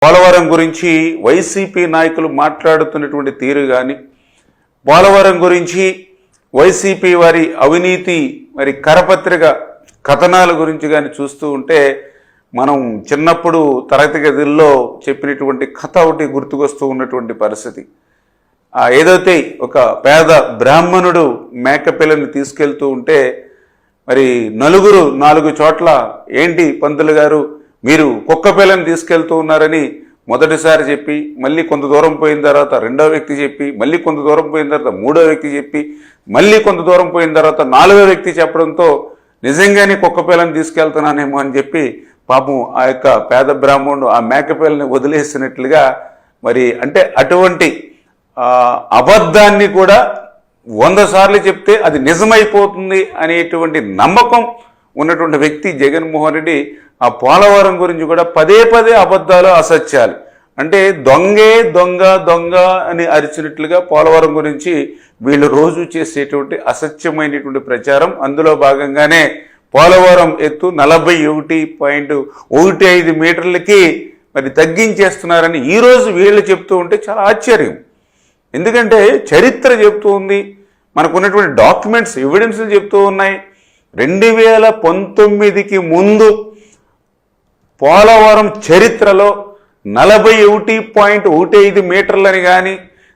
పోలవరం గురించి వైసీపీ నాయకులు మాట్లాడుతున్నటువంటి తీరు కానీ, పోలవరం గురించి వైసీపీ వారి అవినీతి మరి కరపత్రిక కథనాల గురించి కానీ చూస్తూ ఉంటే మనం చిన్నప్పుడు తరగతి గదుల్లో చెప్పినటువంటి కథ ఒకటి గుర్తుకొస్తూ ఉన్నటువంటి పరిస్థితి. ఏదైతే ఒక పేద బ్రాహ్మణుడు మేకపిల్లని తీసుకెళ్తూ ఉంటే మరి నలుగురు 4 చోట్ల ఏంటి పంతులు గారు మీరు కుక్క పిల్లని తీసుకెళ్తూ ఉన్నారని మొదటిసారి చెప్పి, మళ్ళీ కొంత దూరం పోయిన తర్వాత రెండో వ్యక్తి చెప్పి, మళ్ళీ కొంత దూరం పోయిన తర్వాత మూడో వ్యక్తి చెప్పి, మళ్ళీ కొంత దూరం పోయిన తర్వాత 4వ వ్యక్తి చెప్పడంతో నిజంగానే కుక్క పిల్లని తీసుకెళ్తున్నానేమో అని చెప్పి పాపం ఆ యొక్క పేద బ్రాహ్మణుడు ఆ మేకపిల్లని వదిలేసినట్లుగా మరి అంటే అటువంటి అబద్ధాన్ని కూడా 100 సార్లు చెప్తే అది నిజమైపోతుంది అనేటువంటి నమ్మకం ఉన్నటువంటి వ్యక్తి జగన్మోహన్ రెడ్డి. ఆ పోలవరం గురించి కూడా పదే అబద్ధాలు, అసత్యాలు, అంటే దొంగే దొంగ దొంగ అని అరిచినట్లుగా పోలవరం గురించి వీళ్ళు రోజు చేసేటువంటి అసత్యమైనటువంటి ప్రచారం. అందులో భాగంగానే పోలవరం ఎత్తు 41.15 మీటర్లకి మరి తగ్గించేస్తున్నారని ఈరోజు వీళ్ళు చెప్తూ ఉంటే చాలా ఆశ్చర్యం. ఎందుకంటే చరిత్ర చెప్తూ ఉంది, మనకున్నటువంటి డాక్యుమెంట్స్ ఎవిడెన్స్లు చెప్తూ ఉన్నాయి. 2019కి ముందు పోలవరం చరిత్రలో 41.15 మీటర్లని కానీ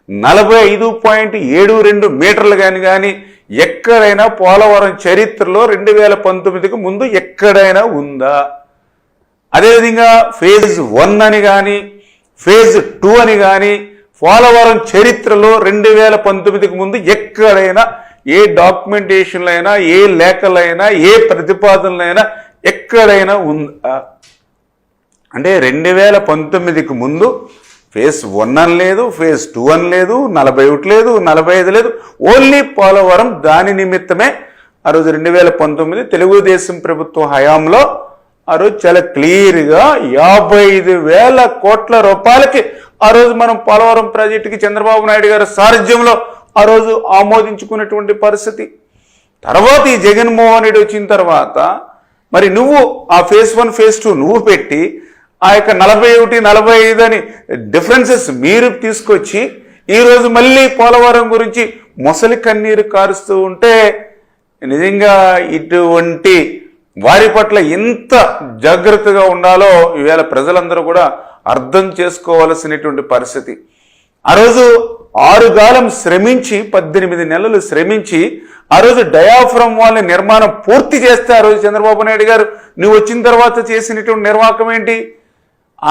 45.72 మీటర్లు కానీ ఎక్కడైనా పోలవరం చరిత్రలో 2019కి ముందు ఎక్కడైనా ఉందా? అదేవిధంగా ఫేజ్ 1 అని కానీ ఫేజ్ 2 అని కానీ పోలవరం చరిత్రలో 2019కి ముందు ఎక్కడైనా ఏ డాక్యుమెంటేషన్లు అయినా, ఏ లేఖలైనా, ఏ ప్రతిపాదనలైనా ఎక్కడైనా ఉందా? అంటే 2019కి ముందు ఫేజ్ 1 అని లేదు, ఫేజ్ 2 అని లేదు, 41 లేదు, 45 లేదు, ఓన్లీ పోలవరం. దాని నిమిత్తమే ఆ రోజు 2019 తెలుగుదేశం ప్రభుత్వం హయాంలో ఆ రోజు చాలా క్లియర్గా 55,000 కోట్ల రూపాయలకి ఆ రోజు మనం పోలవరం ప్రాజెక్టుకి చంద్రబాబు నాయుడు గారి సారథ్యంలో ఆ రోజు ఆమోదించుకున్నటువంటి పరిస్థితి. తర్వాత ఈ జగన్మోహన్ రెడ్డి వచ్చిన తర్వాత మరి నువ్వు ఆ ఫేజ్ 1 ఫేజ్ 2 నువ్వు పెట్టి ఆ యొక్క 41, 45 అని డిఫరెన్సెస్ మీరు తీసుకొచ్చి ఈరోజు మళ్ళీ పోలవరం గురించి మొసలి కన్నీరు కారుస్తూ ఉంటే నిజంగా ఇటువంటి వారి పట్ల ఎంత జాగ్రత్తగా ఉండాలో ఈవేళ ప్రజలందరూ కూడా అర్థం చేసుకోవాల్సినటువంటి పరిస్థితి. ఆ రోజు 6 కాలం శ్రమించి 18 నెలలు శ్రమించి ఆ రోజు డయాఫ్రమ్ వాల్ నిర్మాణం పూర్తి చేస్తే ఆ రోజు చంద్రబాబు నాయుడు గారు నువ్వు వచ్చిన తర్వాత చేసినటువంటి నిర్వాహకం ఏంటి?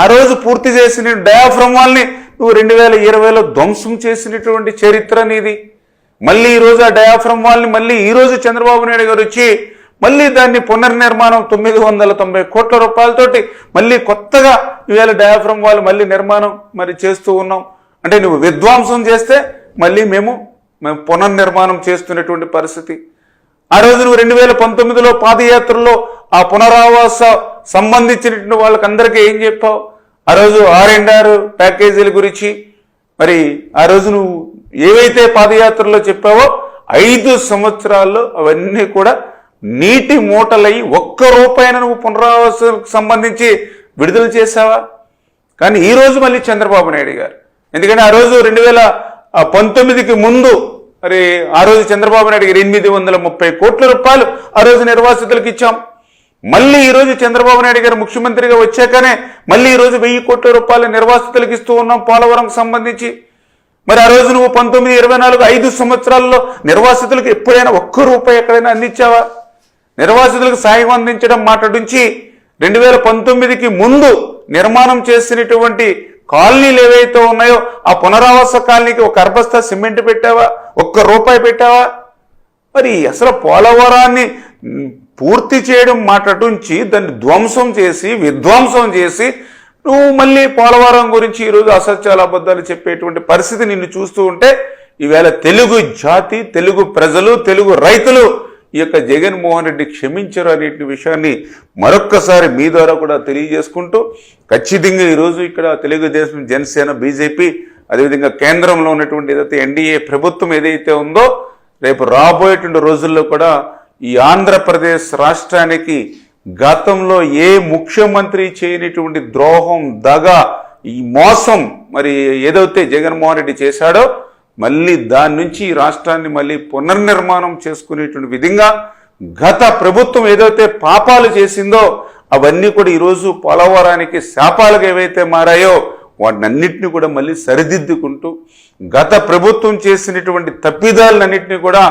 ఆ రోజు పూర్తి చేసిన డయాఫ్రమ్ వాల్ని నువ్వు 2020లో ధ్వంసం చేసినటువంటి చరిత్ర నీది. మళ్ళీ ఈరోజు ఆ డయాఫ్రమ్ వాల్ని మళ్ళీ ఈరోజు చంద్రబాబు నాయుడు గారు వచ్చి మళ్ళీ దాన్ని పునర్నిర్మాణం 990 కోట్ల రూపాయలతోటి మళ్ళీ కొత్తగా ఈవేళ డయాఫ్రమ్ వాల్ మళ్ళీ నిర్మాణం మరి చేస్తూ ఉన్నాం. అంటే నువ్వు విధ్వంసం చేస్తే మళ్ళీ మేము పునర్నిర్మాణం చేస్తున్నటువంటి పరిస్థితి. ఆ రోజు నువ్వు 2019లో పాదయాత్రలో ఆ పునరావాస సంబంధించినటువంటి వాళ్ళకందరికీ ఏం చెప్పావు? ఆ రోజు R&R ప్యాకేజీల గురించి మరి ఆ రోజు నువ్వు ఏవైతే పాదయాత్రలో చెప్పావో 5 సంవత్సరాల్లో అవన్నీ కూడా నీటి మూటలై 1 రూపాయిన నువ్వు పునరావాసానికి సంబంధించి విడుదల చేశావా? కానీ ఈరోజు మళ్ళీ చంద్రబాబు నాయుడు గారు, ఎందుకంటే ఆ రోజు 2019కి ముందు మరి ఆ రోజు చంద్రబాబు నాయుడు గారు 830 కోట్ల రూపాయలు ఆ రోజు నిర్వాసితులకు ఇచ్చాం. మళ్ళీ ఈరోజు చంద్రబాబు నాయుడు గారు ముఖ్యమంత్రిగా వచ్చాకనే మళ్ళీ ఈరోజు 1000 కోట్ల రూపాయలు నిర్వాసితులకు ఇస్తూ ఉన్నాం పోలవరంకి సంబంధించి. మరి ఆ రోజు నువ్వు 19, 24, 5 సంవత్సరాల్లో నిర్వాసితులకు ఎప్పుడైనా 1 రూపాయి ఎక్కడైనా అందించావా? నిర్వాసితులకు సాయం అందించడం మాట నుంచి 2019కి ముందు నిర్మాణం చేసినటువంటి కాలనీలు ఏవైతే ఉన్నాయో ఆ పునరావాస కాలనీకి 1 అర్బస్తా సిమెంట్ పెట్టావా? 1 రూపాయి పెట్టావా? మరి అసలు పోలవరాన్ని పూర్తి చేయడం మాట నుంచి దాన్ని ధ్వంసం చేసి విధ్వంసం చేసి నువ్వు మళ్ళీ పోలవరం గురించి ఈరోజు అసత్యాల అబద్ధాలు చెప్పేటువంటి పరిస్థితి నిన్ను చూస్తూ ఉంటే ఈవేళ తెలుగు జాతి, తెలుగు ప్రజలు, తెలుగు రైతులు ఈ యొక్క జగన్మోహన్ రెడ్డి క్షమించరు అనే విషయాన్ని మరొక్కసారి మీ ద్వారా కూడా తెలియజేసుకుంటూ ఖచ్చితంగా ఈరోజు ఇక్కడ తెలుగుదేశం, జనసేన, బీజేపీ అదేవిధంగా కేంద్రంలో ఉన్నటువంటి ఏదైతే ఎన్డీఏ ప్రభుత్వం ఏదైతే ఉందో రేపు రాబోయేటువంటి రోజుల్లో కూడా ఈ ఆంధ్రప్రదేశ్ రాష్ట్రానికి గతంలో ఏ ముఖ్యమంత్రి చేయనటువంటి ద్రోహం, దగ ఈ మోసం మరి ఏదైతే జగన్మోహన్ రెడ్డి చేశాడో మళ్ళీ దాని నుంచి ఈ రాష్ట్రాన్ని మళ్ళీ పునర్నిర్మాణం చేసుకునేటువంటి విధంగా గత ప్రభుత్వం ఏదైతే పాపాలు చేసిందో అవన్నీ కూడా ఈరోజు పోలవరానికి శాపాలుగా ఏవైతే మారాయో వాటినన్నింటినీ కూడా మళ్ళీ సరిదిద్దుకుంటూ గత ప్రభుత్వం చేసినటువంటి తప్పిదాలన్నింటినీ కూడా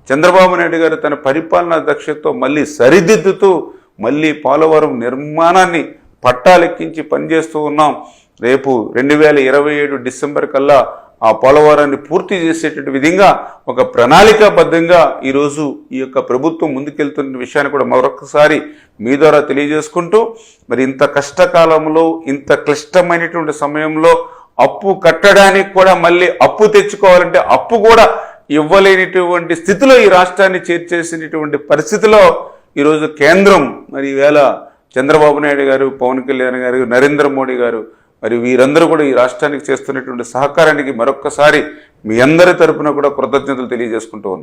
చంద్రబాబు నాయుడు గారు తన పరిపాలనా దక్షతతో మళ్ళీ సరిదిద్దుతూ మళ్ళీ పోలవరం నిర్మాణాన్ని పట్టాలెక్కించి పనిచేస్తూ ఉన్నాం. రేపు 2027 డిసెంబర్ కల్లా ఆ పోలవరాన్ని పూర్తి చేసేటువంటి విధంగా ఒక ప్రణాళికాబద్ధంగా ఈరోజు ఈ యొక్క ప్రభుత్వం ముందుకెళ్తున్న విషయాన్ని కూడా మరొకసారి మీ ద్వారా తెలియజేసుకుంటూ మరి ఇంత కష్టకాలంలో ఇంత క్లిష్టమైనటువంటి సమయంలో అప్పు కట్టడానికి కూడా మళ్ళీ అప్పు తెచ్చుకోవాలంటే అప్పు కూడా ఇవ్వలేనిటువంటి స్థితిలో ఈ రాష్ట్రాన్ని చేర్చేసినటువంటి పరిస్థితిలో ఈరోజు కేంద్రం మరి ఈవేళ చంద్రబాబు నాయుడు గారు, పవన్ కళ్యాణ్ గారు, నరేంద్ర మోడీ గారు మరి వీరందరూ కూడా ఈ రాష్ట్రానికి చేస్తున్నటువంటి సహకారానికి మరొక్కసారి మీ అందరి తరపున కూడా కృతజ్ఞతలు తెలియజేసుకుంటూ ఉన్నాం.